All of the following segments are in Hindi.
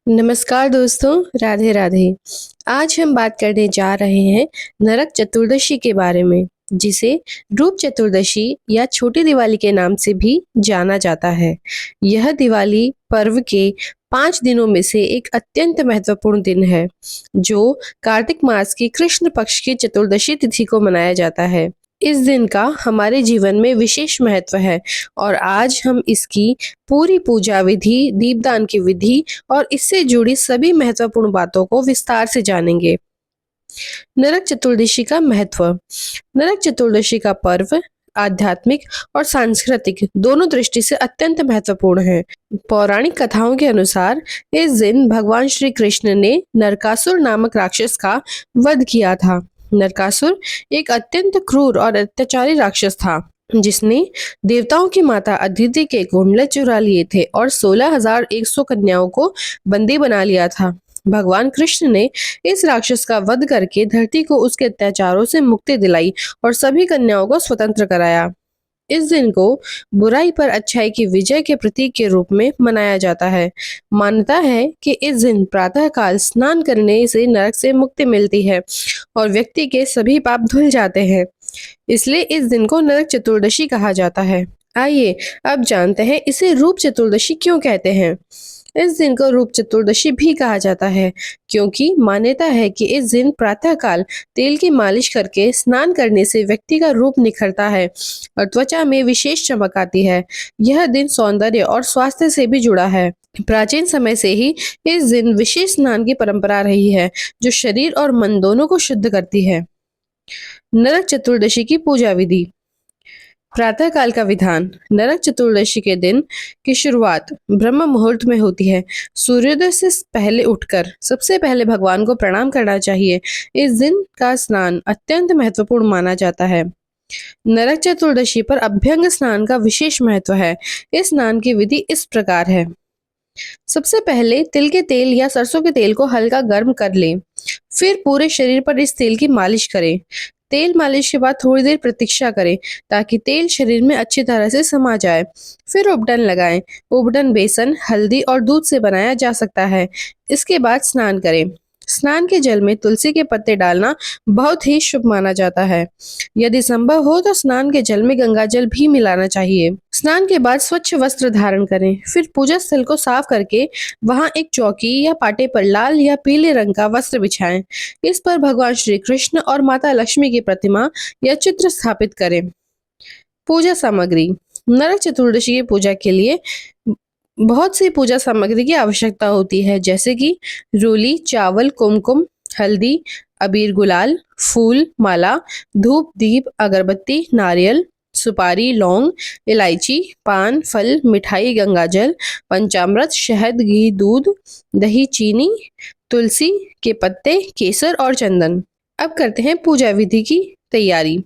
नमस्कार दोस्तों, राधे राधे। आज हम बात करने जा रहे हैं नरक चतुर्दशी के बारे में, जिसे रूप चतुर्दशी या छोटी दिवाली के नाम से भी जाना जाता है। यह दिवाली पर्व के 5 दिनों में से एक अत्यंत महत्वपूर्ण दिन है, जो कार्तिक मास की कृष्ण पक्ष की चतुर्दशी तिथि को मनाया जाता है। इस दिन का हमारे जीवन में विशेष महत्व है और आज हम इसकी पूरी पूजा विधि, दीपदान की विधि और इससे जुड़ी सभी महत्वपूर्ण बातों को विस्तार से जानेंगे। नरक चतुर्दशी का महत्व। नरक चतुर्दशी का पर्व आध्यात्मिक और सांस्कृतिक दोनों दृष्टि से अत्यंत महत्वपूर्ण है। पौराणिक कथाओं के अनुसार इस दिन भगवान श्री कृष्ण ने नरकासुर नामक राक्षस का वध किया था। नरकासुर एक अत्यंत क्रूर और अत्याचारी राक्षस था, जिसने देवताओं की माता अदिति के कुंडल चुरा लिए थे और 16,100 कन्याओं को बंदी बना लिया था। भगवान कृष्ण ने इस राक्षस का वध करके धरती को उसके अत्याचारों से मुक्ति दिलाई और सभी कन्याओं को स्वतंत्र कराया। इस दिन को बुराई पर अच्छाई की विजय के प्रतीक के रूप में मनाया जाता है। मान्यता है कि इस दिन प्रातः काल स्नान करने से नरक से मुक्ति मिलती है और व्यक्ति के सभी पाप धुल जाते हैं। इसलिए इस दिन को नरक चतुर्दशी कहा जाता है। आइए अब जानते हैं इसे रूप चतुर्दशी क्यों कहते हैं। इस दिन को रूप चतुर्दशी भी कहा जाता है क्योंकि मान्यता है कि इस दिन प्रातःकाल तेल की मालिश करके स्नान करने से व्यक्ति का रूप निखरता है और त्वचा में विशेष चमक आती है। यह दिन सौंदर्य और स्वास्थ्य से भी जुड़ा है। प्राचीन समय से ही इस दिन विशेष स्नान की परंपरा रही है, जो शरीर और मन दोनों को शुद्ध करती है। नरक चतुर्दशी की पूजा विधि। प्रातः काल का विधान। नरक चतुर्दशी के दिन की शुरुआत ब्रह्म मुहूर्त में होती है। सूर्योदय से पहले उठकर सबसे पहले भगवान को प्रणाम करना चाहिए। इस दिन का स्नान अत्यंत महत्वपूर्ण माना जाता है। नरक चतुर्दशी पर अभ्यंग स्नान का विशेष महत्व है। इस स्नान की विधि इस प्रकार है। सबसे पहले तिल के तेल या सरसों के तेल को हल्का गर्म कर लें। फिर पूरे शरीर पर इस तेल की मालिश करें। तेल मालिश के बाद थोड़ी देर प्रतीक्षा करें ताकि तेल शरीर में अच्छी तरह से समा जाए। फिर उपटन लगाएं। उपटन बेसन, हल्दी और दूध से बनाया जा सकता है। इसके बाद स्नान करें। स्नान के जल में तुलसी के पत्ते डालना बहुत ही शुभ माना जाता है। यदि संभव हो तो स्नान के जल में गंगा जल भी मिलाना चाहिए। स्नान के बाद स्वच्छ वस्त्र धारण करें। फिर पूजा स्थल को साफ करके वहां एक चौकी या पाटे पर लाल या पीले रंग का वस्त्र बिछाएं। इस पर भगवान श्री कृष्ण और माता लक्ष्मी की प्रतिमा या चित्र स्थापित करें। पूजा सामग्री। नरक चतुर्दशी की पूजा के लिए बहुत सी पूजा सामग्री की आवश्यकता होती है, जैसे कि रोली, चावल, कुमकुम, हल्दी, अबीर, गुलाल, फूल, माला, धूप, दीप, अगरबत्ती, नारियल, सुपारी, लौंग, इलायची, पान, फल, मिठाई, गंगाजल, पंचामृत, शहद, घी, दूध, दही, चीनी, तुलसी के पत्ते, केसर और चंदन। अब करते हैं पूजा विधि की तैयारी।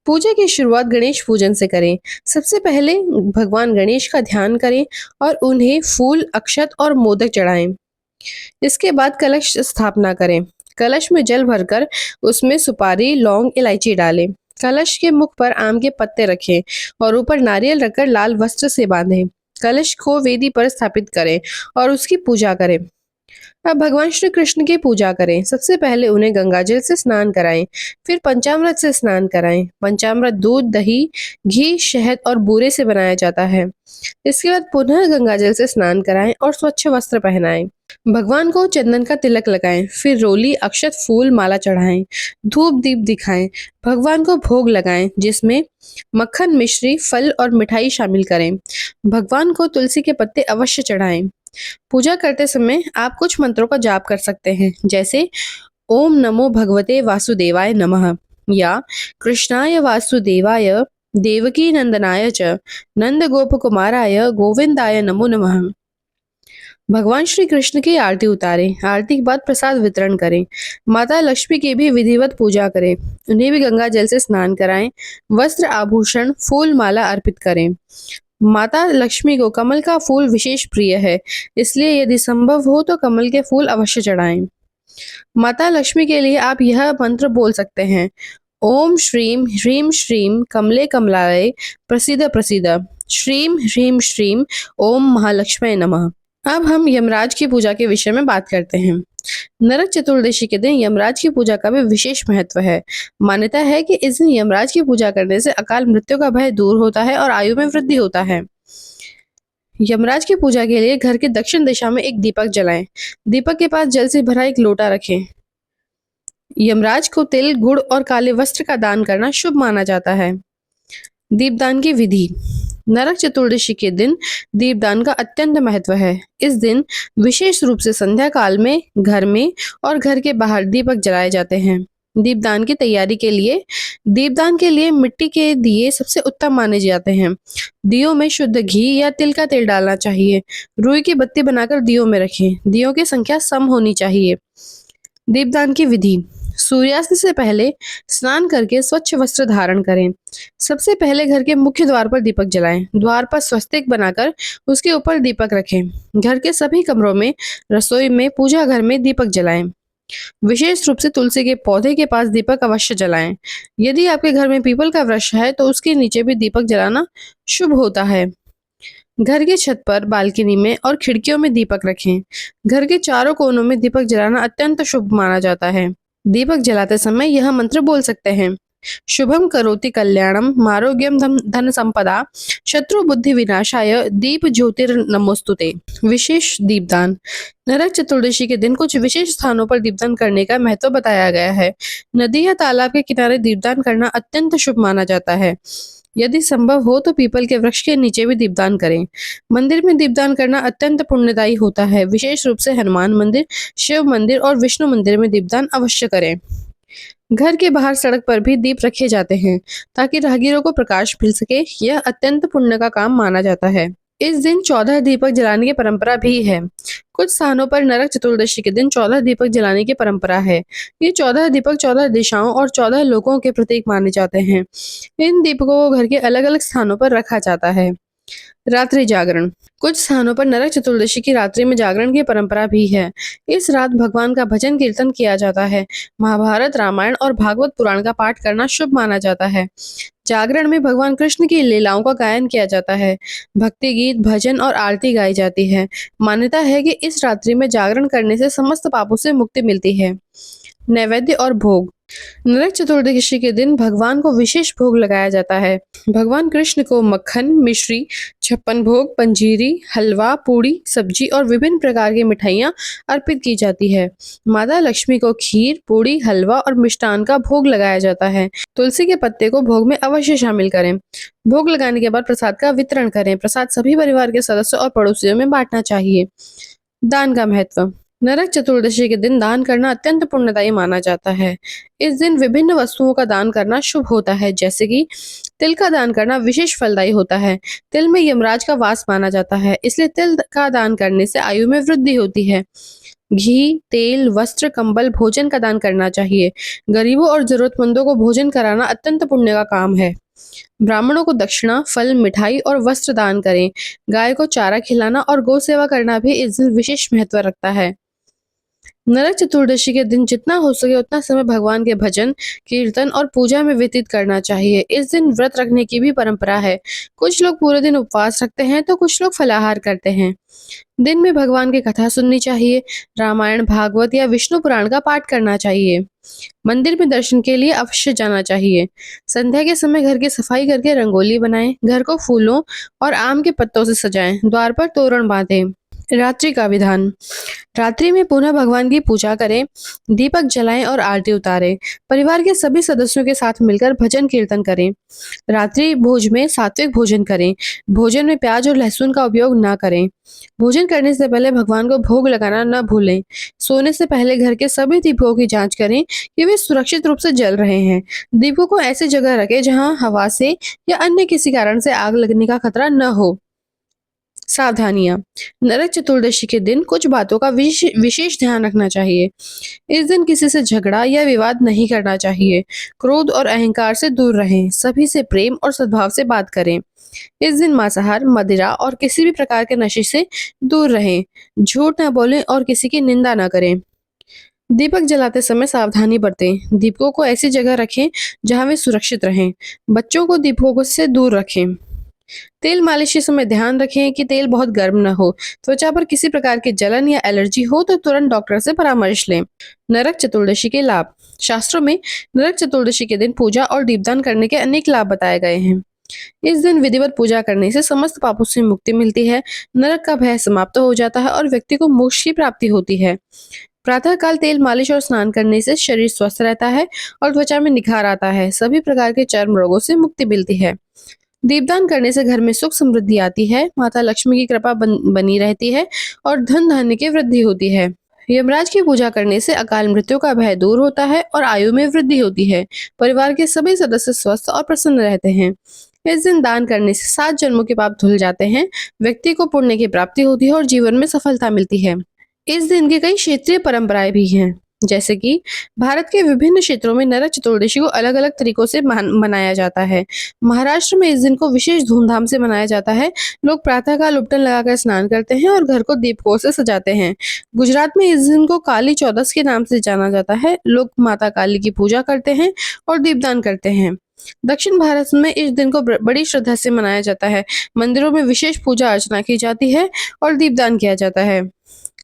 पूजा की शुरुआत गणेश पूजन से करें। सबसे पहले भगवान गणेश का ध्यान करें और उन्हें फूल, अक्षत और मोदक चढ़ाएं। इसके बाद कलश स्थापना करें। कलश में जल भरकर उसमें सुपारी, लौंग, इलायची डालें। कलश के मुख पर आम के पत्ते रखें और ऊपर नारियल रखकर लाल वस्त्र से बांधें। कलश को वेदी पर स्थापित करें और उसकी पूजा करें। अब भगवान श्री कृष्ण की पूजा करें। सबसे पहले उन्हें गंगाजल से स्नान कराएं, फिर पंचामृत से स्नान कराएं। पंचामृत दूध, दही, घी, शहद और बूरे से बनाया जाता है। इसके बाद पुनः गंगाजल से स्नान कराएं और स्वच्छ वस्त्र पहनाएं। भगवान को चंदन का तिलक लगाएं, फिर रोली, अक्षत, फूल, माला चढ़ाएं। धूप दीप दिखाएं। भगवान को भोग लगाएं, जिसमें मक्खन, मिश्री, फल और मिठाई शामिल करें। भगवान को तुलसी के पत्ते अवश्य चढ़ाएं। पूजा करते समय आप कुछ मंत्रों का जाप कर सकते हैं, जैसे ओम नमो भगवते वासुदेवाय नमः या कृष्णाय वासुदेवाय देवकी नंदनाय च नंद गोप कुमाराय गोविंदाय नमो नमः। भगवान श्री कृष्ण की आरती उतारें। आरती के बाद प्रसाद वितरण करें। माता लक्ष्मी की भी विधिवत पूजा करें। उन्हें भी गंगा जल से स्नान कराएं। वस्त्र, आभूषण, फूल, माला अर्पित करें। माता लक्ष्मी को कमल का फूल विशेष प्रिय है, इसलिए यदि संभव हो तो कमल के फूल अवश्य चढ़ाएं। माता लक्ष्मी के लिए आप यह मंत्र बोल सकते हैं। ओम श्रीम ह्रीम श्रीम कमले कमलाय प्रसीद प्रसीद। श्रीम ह्रीम श्रीम ओम महालक्ष्मी नमः। अब हम यमराज की पूजा के विषय में बात करते हैं। नरक चतुर्दशी के दिन यमराज की पूजा का भी विशेष महत्व है। मान्यता है कि इस दिन यमराज की पूजा करने से अकाल मृत्यु का भय दूर होता है और आयु में वृद्धि होता है। यमराज की पूजा के लिए घर के दक्षिण दिशा में एक दीपक जलाएं। दीपक के पास जल से भरा एक लोटा रखें। यमराज को तिल, गुड़ और काले वस्त्र का दान करना शुभ माना जाता है। दीपदान की विधि। नरक चतुर्दशी के दिन दीपदान का अत्यंत महत्व है। इस दिन विशेष रूप से संध्या काल में घर में और घर के बाहर दीपक जलाए जाते हैं। दीपदान की तैयारी के लिए दीपदान के लिए मिट्टी के दिए सबसे उत्तम माने जाते हैं। दियों में शुद्ध घी या तिल का तेल डालना चाहिए। रुई की बत्ती बनाकर दियों में रखें। दियों की संख्या सम होनी चाहिए। दीपदान की विधि। सूर्यास्त से पहले स्नान करके स्वच्छ वस्त्र धारण करें। सबसे पहले घर के मुख्य द्वार पर दीपक जलाएं। द्वार पर स्वस्तिक बनाकर उसके ऊपर दीपक रखें। घर के सभी कमरों में, रसोई में, पूजा घर में दीपक जलाएं। विशेष रूप से तुलसी के पौधे के पास दीपक अवश्य जलाएं। यदि आपके घर में पीपल का वृक्ष है तो उसके नीचे भी दीपक जलाना शुभ होता है। घर की छत पर, बालकनी में और खिड़कियों में दीपक रखें। घर के चारों कोनों में दीपक जलाना अत्यंत शुभ माना जाता है। दीपक जलाते समय यह मंत्र बोल सकते हैं। शुभम करोति कल्याणम, मारोग्यम धन संपदा, शत्रु बुद्धि विनाशाय, दीप ज्योतिर्नमोस्तुते। विशेष दीपदान। नरक चतुर्दशी के दिन कुछ विशेष स्थानों पर दीपदान करने का महत्व बताया गया है। नदी या तालाब के किनारे दीपदान करना अत्यंत शुभ माना जाता है। यदि संभव हो तो पीपल के वृक्ष के नीचे भी दीपदान करें। मंदिर में दीपदान करना अत्यंत पुण्यदायी होता है। विशेष रूप से हनुमान मंदिर, शिव मंदिर और विष्णु मंदिर में दीपदान अवश्य करें। घर के बाहर सड़क पर भी दीप रखे जाते हैं ताकि राहगीरों को प्रकाश मिल सके। यह अत्यंत पुण्य का काम माना जाता है। इस दिन 14 दीपक जलाने की परंपरा भी है। कुछ स्थानों पर नरक चतुर्दशी के दिन 14 दीपक जलाने की परंपरा है। ये 14 दीपक 14 दिशाओं और 14 लोकों के प्रतीक माने जाते हैं। इन दीपकों को घर के अलग अलग स्थानों पर रखा जाता है। रात्रि जागरण। कुछ स्थानों पर नरक चतुर्दशी की रात्रि में जागरण की परंपरा भी है। इस रात भगवान का भजन कीर्तन किया जाता है। महाभारत, रामायण और भागवत पुराण का पाठ करना शुभ माना जाता है। जागरण में भगवान कृष्ण की लीलाओं का गायन किया जाता है। भक्ति गीत, भजन और आरती गाई जाती है। मान्यता है कि इस रात्रि में जागरण करने से समस्त पापों से मुक्ति मिलती है। नैवेद्य और भोग। नरक चतुर्दशी के दिन भगवान को विशेष भोग लगाया जाता है। भगवान कृष्ण को मक्खन, मिश्री, 56 भोग, पंजीरी, हलवा, पूड़ी, सब्जी और विभिन्न प्रकार की मिठाइयाँ अर्पित की जाती है। माता लक्ष्मी को खीर, पूड़ी, हलवा और मिष्टान का भोग लगाया जाता है। तुलसी के पत्ते को भोग में अवश्य शामिल करें। भोग लगाने के बाद प्रसाद का वितरण करें। प्रसाद सभी परिवार के सदस्यों और पड़ोसियों में बांटना चाहिए। दान का महत्व। नरक चतुर्दशी के दिन दान करना अत्यंत पुण्यदायी माना जाता है। इस दिन विभिन्न वस्तुओं का दान करना शुभ होता है, जैसे कि तिल का दान करना विशेष फलदायी होता है। तिल में यमराज का वास माना जाता है, इसलिए तिल का दान करने से आयु में वृद्धि होती है। घी, तेल, वस्त्र, कंबल, भोजन का दान करना चाहिए। गरीबों और जरूरतमंदों को भोजन कराना अत्यंत पुण्य का काम है। ब्राह्मणों को दक्षिणा, फल, मिठाई और वस्त्र दान करें। गाय को चारा खिलाना और गौ सेवा करना भी इस दिन विशेष महत्व रखता है। नरक चतुर्दशी के दिन जितना हो सके उतना समय भगवान के भजन, कीर्तन और पूजा में व्यतीत करना चाहिए। इस दिन व्रत रखने की भी परंपरा है। कुछ लोग पूरे दिन उपवास रखते हैं तो कुछ लोग फलाहार करते हैं। दिन में भगवान की कथा सुननी चाहिए। रामायण, भागवत या विष्णु पुराण का पाठ करना चाहिए। मंदिर में दर्शन के लिए अवश्य जाना चाहिए। संध्या के समय घर की सफाई करके रंगोली बनाएं। घर को फूलों और आम के पत्तों से सजाएं। द्वार पर तोरण बांधें। रात्रि का विधान। रात्रि में पुनः भगवान की पूजा करें, दीपक जलाएं और आरती उतारें। परिवार के सभी सदस्यों के साथ मिलकर भजन कीर्तन करें। रात्रि भोज में सात्विक भोजन करें। भोजन में प्याज और लहसुन का उपयोग न करें। भोजन करने से पहले भगवान को भोग लगाना न भूलें। सोने से पहले घर के सभी दीपकों की जांच करें कि वे सुरक्षित रूप से जल रहे हैं। दीपकों को ऐसी जगह रखें जहां हवा से या अन्य किसी कारण से आग लगने का खतरा न हो। सावधानियां। नरक चतुर्दशी के दिन कुछ बातों का विशेष ध्यान रखना चाहिए। इस दिन किसी से झगड़ा या विवाद नहीं करना चाहिए। क्रोध और अहंकार से दूर रहें। सभी से प्रेम और सद्भाव से बात करें। इस दिन मांसाहार, मदिरा और किसी भी प्रकार के नशे से दूर रहें। झूठ न बोलें और किसी की निंदा न करें। दीपक जलाते समय सावधानी बरतें। दीपकों को ऐसी जगह रखें जहां वे सुरक्षित रहें। बच्चों को दीपकों से दूर रखें। तेल मालिश के समय ध्यान रखें कि तेल बहुत गर्म न हो। त्वचा पर किसी प्रकार की जलन या एलर्जी हो तो तुरंत डॉक्टर से परामर्श लें। नरक चतुर्दशी के लाभ। शास्त्रों में नरक चतुर्दशी के दिन पूजा और दीपदान करने के अनेक लाभ बताए गए हैं। इस दिन विधिवत पूजा करने से समस्त पापों से मुक्ति मिलती है, नरक का भय समाप्त हो जाता है और व्यक्ति को मोक्ष की प्राप्ति होती है। प्रातः काल तेल मालिश और स्नान करने से शरीर स्वस्थ रहता है और त्वचा में निखार आता है। सभी प्रकार के चर्म रोगों से मुक्ति मिलती है। दीपदान करने से घर में सुख समृद्धि आती है, माता लक्ष्मी की कृपा बनी रहती है और धन धान्य की वृद्धि होती है। यमराज की पूजा करने से अकाल मृत्यु का भय दूर होता है और आयु में वृद्धि होती है। परिवार के सभी सदस्य स्वस्थ और प्रसन्न रहते हैं। इस दिन दान करने से 7 जन्मों के पाप धुल जाते हैं, व्यक्ति को पुण्य की प्राप्ति होती है और जीवन में सफलता मिलती है। इस दिन की कई क्षेत्रीय परंपराएं भी हैं, जैसे कि भारत के विभिन्न क्षेत्रों में नरक चतुर्दशी को अलग अलग तरीकों से मनाया जाता है। महाराष्ट्र में इस दिन को विशेष धूमधाम से मनाया जाता है। लोग प्रातःकाल उपटन लगाकर स्नान करते हैं और घर को दीपकों से सजाते हैं। गुजरात में इस दिन को काली चौदस के नाम से जाना जाता है। लोग माता काली की पूजा करते हैं और दीपदान करते हैं। दक्षिण भारत में इस दिन को बड़ी श्रद्धा से मनाया जाता है। मंदिरों में विशेष पूजा अर्चना की जाती है और दीपदान किया जाता है।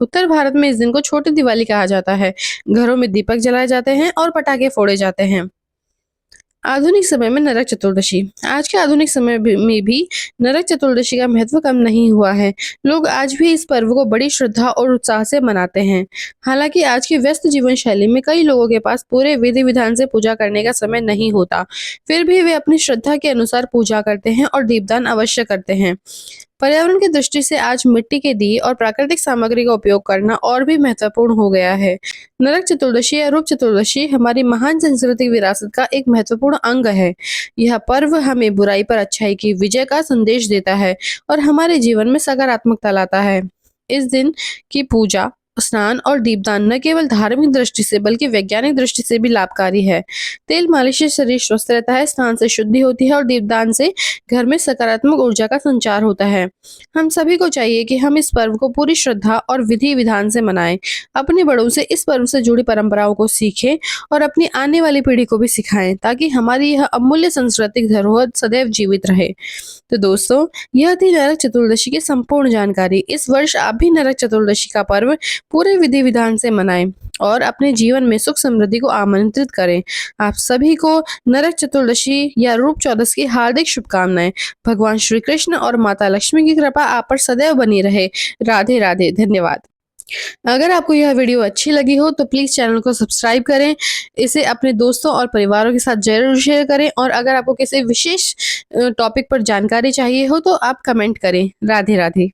उत्तर भारत में इस दिन को छोटी दिवाली कहा जाता है। घरों में दीपक जलाए जाते हैं और पटाखे फोड़े जाते हैं। आधुनिक समय में नरक चतुर्दशी। आज के आधुनिक समय में भी नरक चतुर्दशी का महत्व कम नहीं हुआ है। लोग आज भी इस पर्व को बड़ी श्रद्धा और उत्साह से मनाते हैं। हालांकि आज की व्यस्त जीवन शैली में कई लोगों के पास पूरे विधि विधान से पूजा करने का समय नहीं होता, फिर भी वे अपनी श्रद्धा के अनुसार पूजा करते हैं और दीपदान अवश्य करते हैं। पर्यावरण की दृष्टि से आज मिट्टी के दिए और प्राकृतिक सामग्री का उपयोग करना और भी महत्वपूर्ण हो गया है। नरक चतुर्दशी या रूप चतुर्दशी हमारी महान सांस्कृतिक विरासत का एक महत्वपूर्ण अंग है। यह पर्व हमें बुराई पर अच्छाई की विजय का संदेश देता है और हमारे जीवन में सकारात्मकता लाता है। इस दिन की पूजा, स्नान और दीपदान न केवल धार्मिक दृष्टि से बल्कि वैज्ञानिक दृष्टि से भी लाभकारी है। तेल मालिश से शरीर स्वस्थ रहता है, स्नान से शुद्धि होती है और दीपदान से घर में सकारात्मक ऊर्जा का संचार होता है। हम सभी को चाहिए कि हम इस पर्व को पूरी श्रद्धा और विधि विधान से मनाएं, अपने बड़ों से इस पर्व से जुड़ी परंपराओं को सीखें और अपनी आने वाली पीढ़ी को भी सिखाएं, ताकि हमारी यह अमूल्य सांस्कृतिक धरोहर सदैव जीवित रहे। तो दोस्तों, यह थी नरक चतुर्दशी की संपूर्ण जानकारी। इस वर्ष आप भी नरक चतुर्दशी का पर्व पूरे विधि विधान से मनाएं और अपने जीवन में सुख समृद्धि को आमंत्रित करें। आप सभी को नरक चतुर्दशी या रूप चौदस की हार्दिक शुभकामनाएं। भगवान श्री कृष्ण और माता लक्ष्मी की कृपा आप पर सदैव बनी रहे। राधे राधे। धन्यवाद। अगर आपको यह वीडियो अच्छी लगी हो तो प्लीज चैनल को सब्सक्राइब करें, इसे अपने दोस्तों और परिवारों के साथ जरूर शेयर करें और अगर आपको किसी विशेष टॉपिक पर जानकारी चाहिए हो तो आप कमेंट करें। राधे राधे।